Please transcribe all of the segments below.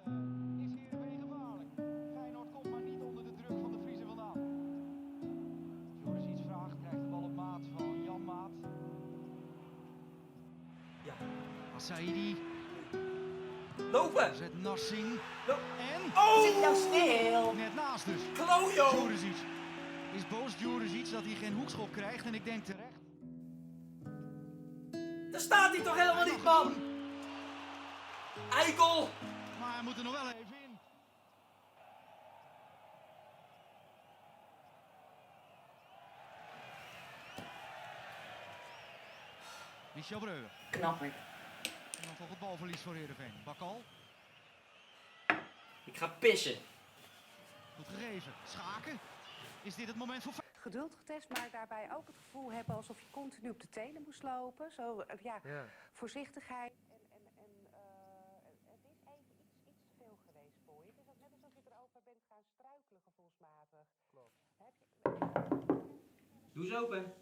Heerenveen gevaarlijk. Feyenoord komt maar niet onder de druk van de Vriezen vandaan. Joris iets vraagt, krijgt de bal op maat van Jan Maat. Ja. Assaidi. Lopen! Zet Nassing. En... Oh! Zit nou stil! Net naast dus. Klojo! Djuricic. Is boos Djuricic dat hij geen hoekschop krijgt en ik denk terecht. Daar staat hij toch helemaal niet, man! Eikel! Maar hij moet er nog wel even in. Michel Breuer. Knapper. En dan toch het balverlies voor Heerenveen. Bakal. Ik ga pissen. Goed gegeven. Schaken. Is dit het moment voor... Geduld getest, maar daarbij ook het gevoel hebben alsof je continu op de tenen moest lopen. Zo, ja, voorzichtigheid. Het is even iets te veel geweest voor je. Het is ook net alsof je erover bent gaan struikelen gevoelsmatig. Klopt. Doe eens open.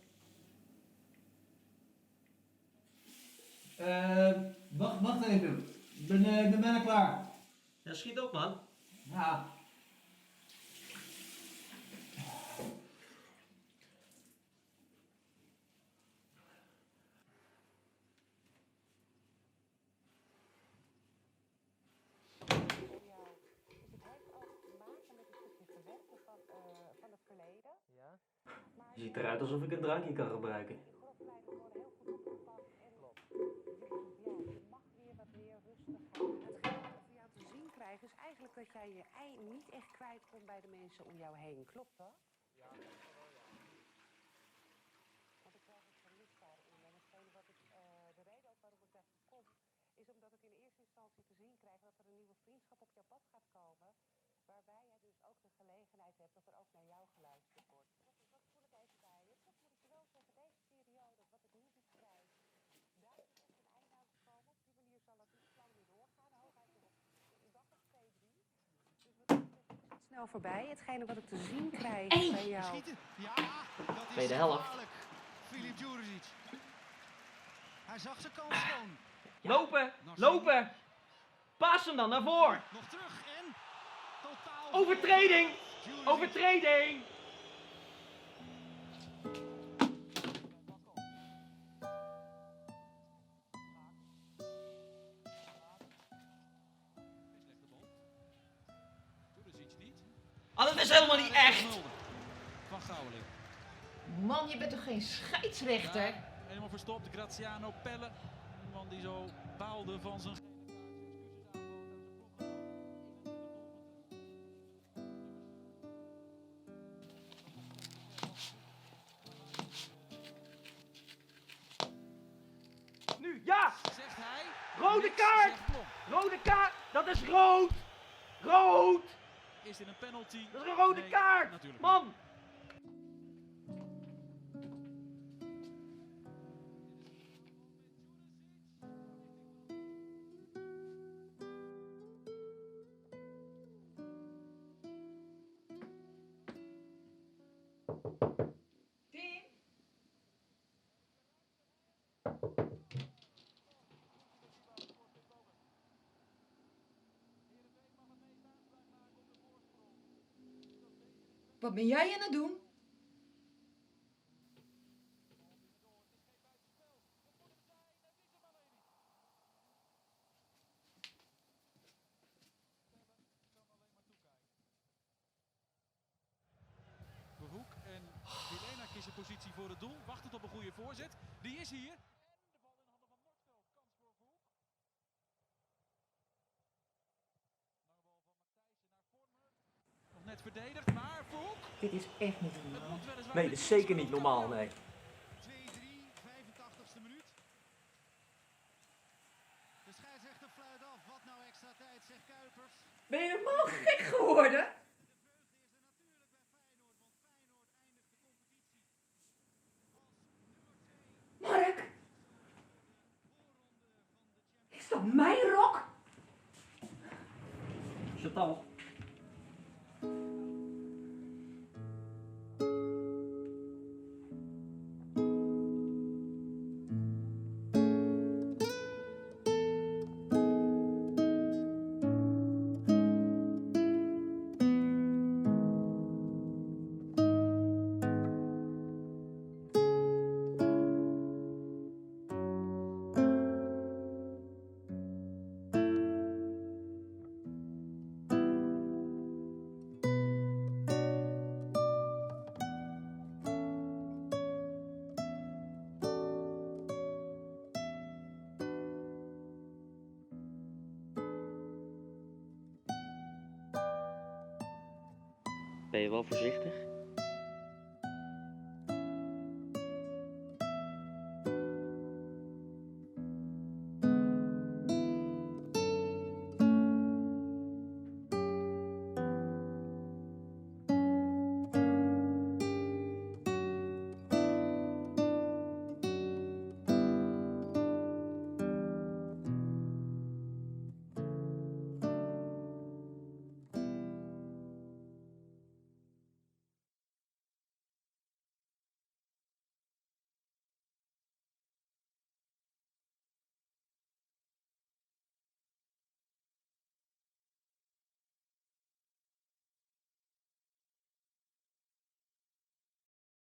Wacht even. Ik ben bijna klaar. Ja, schiet op, man. Ja. Je ziet eruit alsof ik een drankje kan gebruiken. Is eigenlijk dat jij je ei niet echt kwijt komt bij de mensen om jou heen. Klopt dat? Ja, dat is wel, ja. Want ik krijg het verliefd daarin. En hetgene wat ik, de reden ook waarom ik daarvoor kom, is omdat ik in eerste instantie te zien krijg dat er een nieuwe vriendschap op jouw pad gaat komen. Waarbij je dus ook de gelegenheid hebt dat er ook naar jou geluisterd wordt. Dat voel ik even bij je. Toch moet ik je wel zeggen, deze periode, wat ik nu beschrijf, daar is echt een einde aan gekomen. Op die manier zal het niet lang meer doorgaan. Hooguit nog een dag of 2, 3. Dus wat ik zeg, snel voorbij. Hetgene wat ik te zien krijg bij jou. Schieten. Ja, dat is Tweede helft. gevaarlijk. Filip Djuricic. Hij zag zijn kans gewoon. Lopen! Lopen! Pas hem dan naar voren! Nog terug en... Totaal... Overtreding! Djuricic. Overtreding! Ah, dat is helemaal niet echt! Van Gouweling. Man, je bent toch geen scheidsrechter? Ja, helemaal verstopt, Graziano Pelle. Een man die zo baalde van zijn... Nu, ja! Zegt hij. Rode Niks, kaart! zegt Blok. Rode kaart! Dat is rood! Rood! Is dit een penalty? Dat is een rode Nee, kaart! natuurlijk Man! Tim? Wat ben jij aan het doen? Verhoek en Vilena kiezen positie voor het doel. Wachtend op een goede voorzet. Die is hier. En de bal in handen van Noordveld. Kans voor Verhoek. Lange bal van Matthijssen naar Vormer. Nog net verdedigd, maar Verhoek. Dit is echt niet Het normaal. moet weliswaar Nee, met dat is iets zeker niet normaal, nee. 2-3, 85ste minuut. De scheidsrechter fluit af. Wat nou extra tijd, zegt Kuipers. Ben je helemaal gek geworden? Mark? Is dat mijn rok? Chantal. Ben je wel voorzichtig?